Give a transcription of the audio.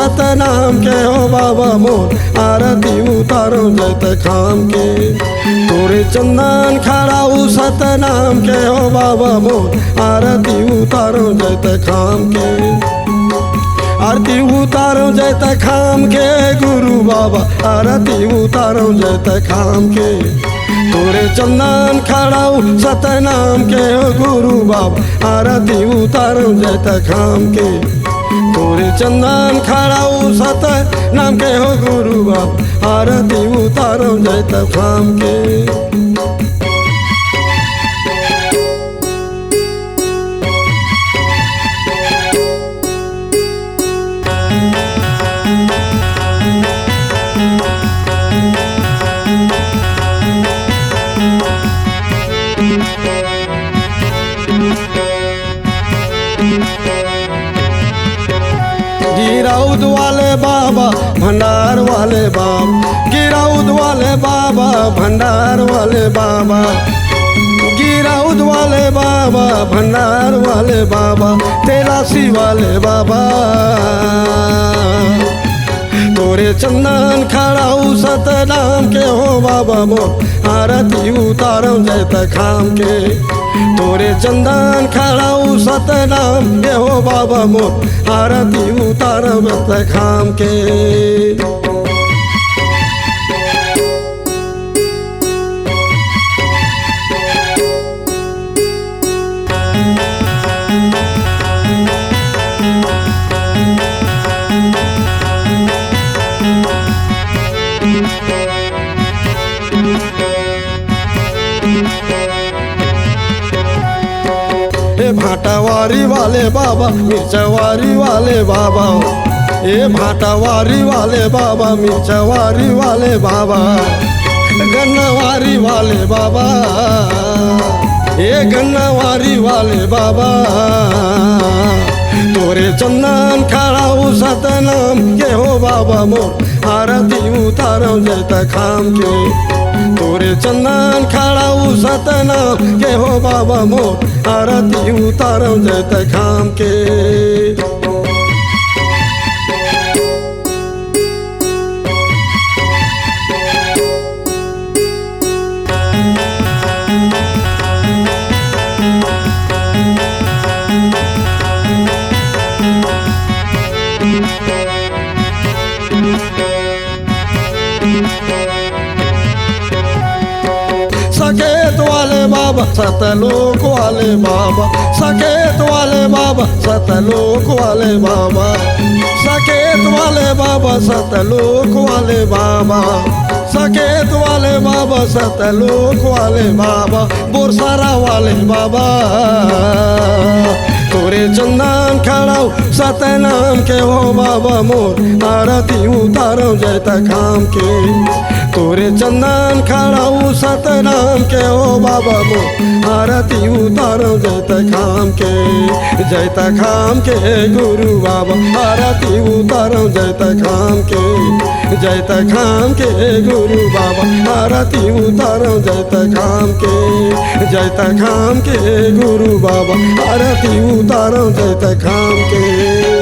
सतनाम के हो बाबा मोर आरती उतारो जैत खाम के। तोरे चंदन खड़ाऊ सतनाम के हो बाबा मोर आरती उतारो जैत खाम के। आरती उतारो जैत खाम के गुरु बाबा आरती उतारो जैत खाम के। तोरे चंदन खड़ाऊ सतनाम के हो गुरु बाबा आरती उतारो जैत खाम के। तोरे चंदन खड़ाऊ सतनाम के हो गुरु बाबा आरती उतारो जैत खाम के। गिराउद वाले बाबा भंडार वाले बाबा, गिराउद वाले बाबा भंडार वाले बाबा, गिराउद वाले बाबा भंडार वाले बाबा, तेरासी वाले बाबा। तोरे चंदन खड़ाऊ सतनाम के हो बाबा मोर आरती उतारो जैत खाम के। तोरे चंदन खड़ाऊ सतनाम के हो बाबा मोर आरती उतारो जैत खाम के। भाटावारी वाले बाबा मिर्चवारी वाले बाबा, ए भाटावारी वाले बाबा मिर्चवारी वाले बाबा, गन्नावारी वाले बाबा, ए गन्नावारी वाले बाबा। तोरे चंदन खड़ाऊ सतनाम के हो बाबा मोर आरती उतारो जैत खाम के। तोरे चंदन खड़ाऊ सतनाम के हो बाबा मोर आरती उतारो जैत खाम के। सकेत वाले बाबा सतलोक वाले बाबा, सकेत वाले बाबा सतलोक वाले बाबा, सकेत वाले बाबा सतलोक वाले बाबा, सकेत वाले बाबा सतलोक वाले बाबा, बोरसारा वाले बाबा। तोरे चंदन खड़ाऊ सतनाम के हो बाबा मोर आरती उतारो जैत खाम के। तोरे चंदन खड़ाऊ सतनाम के हो बाबा मोर आरती उतारो जैत खाम के। जैत खाम के गुरु बाबा आरती उतारो जैत खाम के। जैत खाम के गुरु बाबा आरती उतारो जैत खाम के। जैत खाम के गुरु बाबा आरती उतारो जैत खाम के।